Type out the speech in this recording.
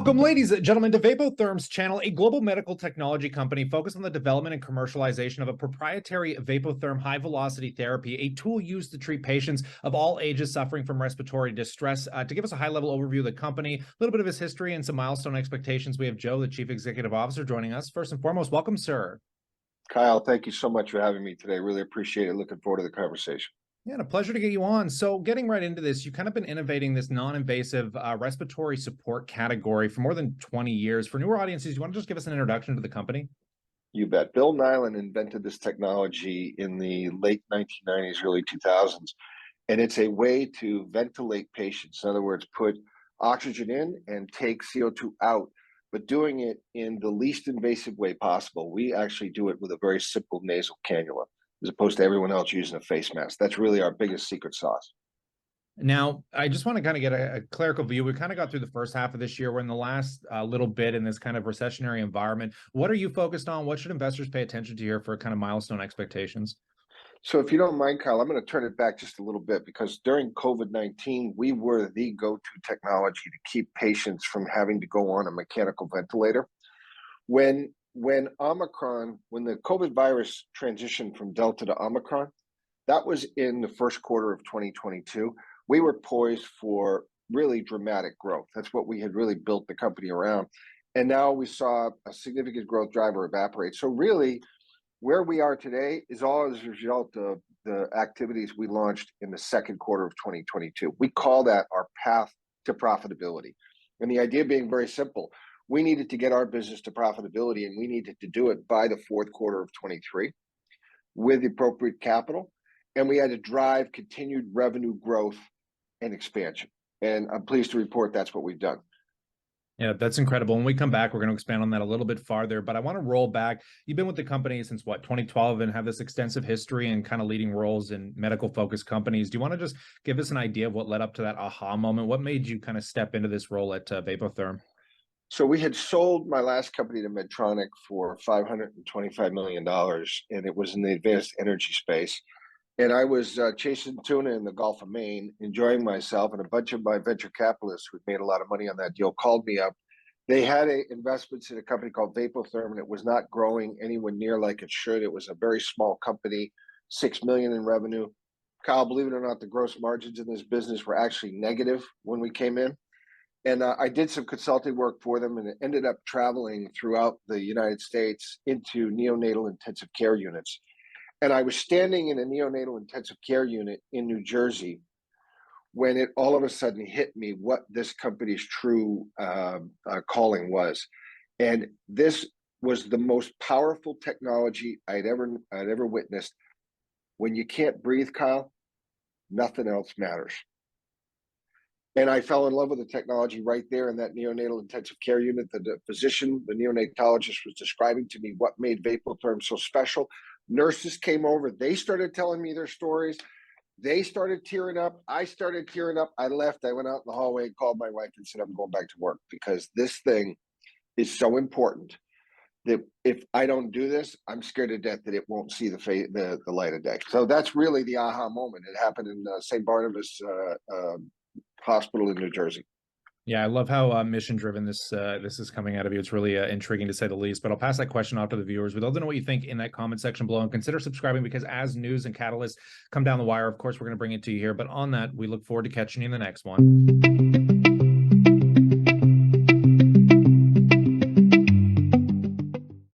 Welcome, ladies and gentlemen, to Vapotherm's channel, a global medical technology company focused on the development and commercialization of a proprietary Vapotherm high-velocity therapy, a tool used to treat patients of all ages suffering from respiratory distress. To give us a high-level overview of the company, a little bit of its history, and some milestone expectations, we have Joe, the Chief Executive Officer, joining us. First and foremost, welcome, sir. Kyle, thank you so much for having me today. Really appreciate it. Looking forward to the conversation. Yeah, and a pleasure to get you on. So getting right into this, you've kind of been innovating this non-invasive respiratory support category for more than 20 years. For newer audiences, you want to just give us an introduction to the company? You bet. Bill Nyland invented this technology in the late 1990s, early 2000s, and it's a way to ventilate patients. In other words, put oxygen in and take CO2 out, but doing it in the least invasive way possible. We actually do it with a very simple nasal cannula, as opposed to everyone else using a face mask. That's really our biggest secret sauce. Now, I just want to kind of get a clerical view. We kind of got through the first half of this year. We're in the last little bit in this kind of recessionary environment. What are you focused on? What should investors pay attention to here for kind of milestone expectations? So if you don't mind, Kyle, I'm going to turn it back just a little bit because during COVID-19, we were the go-to technology to keep patients from having to go on a mechanical ventilator. When the COVID virus transitioned from Delta to Omicron, that was in the first quarter of 2022. We were poised for really dramatic growth. That's what we had really built the company around. And now we saw a significant growth driver evaporate. So really, where we are today is all as a result of the activities we launched in the second quarter of 2022. We call that our path to profitability. And the idea being very simple. We needed to get our business to profitability, and we needed to do it by the fourth quarter of 23 with the appropriate capital. And we had to drive continued revenue growth and expansion. And I'm pleased to report that's what we've done. Yeah, that's incredible. When we come back, we're going to expand on that a little bit farther, but I want to roll back. You've been with the company since what, 2012, and have this extensive history and kind of leading roles in medical focused companies. Do you want to just give us an idea of what led up to that aha moment? What made you kind of step into this role at Vapotherm? So we had sold my last company to Medtronic for $525 million, and it was in the advanced energy space. And I was chasing tuna in the Gulf of Maine, enjoying myself, and a bunch of my venture capitalists who'd made a lot of money on that deal called me up. They had investments in a company called Vapotherm, and it was not growing anywhere near like it should. It was a very small company, $6 million in revenue. Kyle, believe it or not, the gross margins in this business were actually negative when we came in. And I did some consulting work for them, and it ended up traveling throughout the United States into neonatal intensive care units. And I was standing in a neonatal intensive care unit in New Jersey when it all of a sudden hit me what this company's true calling was. And this was the most powerful technology I'd ever witnessed. When you can't breathe, Kyle, nothing else matters. And I fell in love with the technology right there in that neonatal intensive care unit. The physician, the neonatologist, was describing to me what made Vapotherm so special. Nurses came over. They started telling me their stories. They started tearing up. I started tearing up. I left. I went out in the hallway, called my wife, and said, I'm going back to work because this thing is so important that if I don't do this, I'm scared to death that it won't see the light of day. So that's really the aha moment. It happened in St. Barnabas Hospital in New Jersey. Yeah, I love how mission-driven this is coming out of you. It's really intriguing to say the least, but I'll pass that question off to the viewers. We'd love to know what you think in that comment section below, and consider subscribing because as news and catalysts come down the wire, of course, we're going to bring it to you here. But on that, we look forward to catching you in the next one.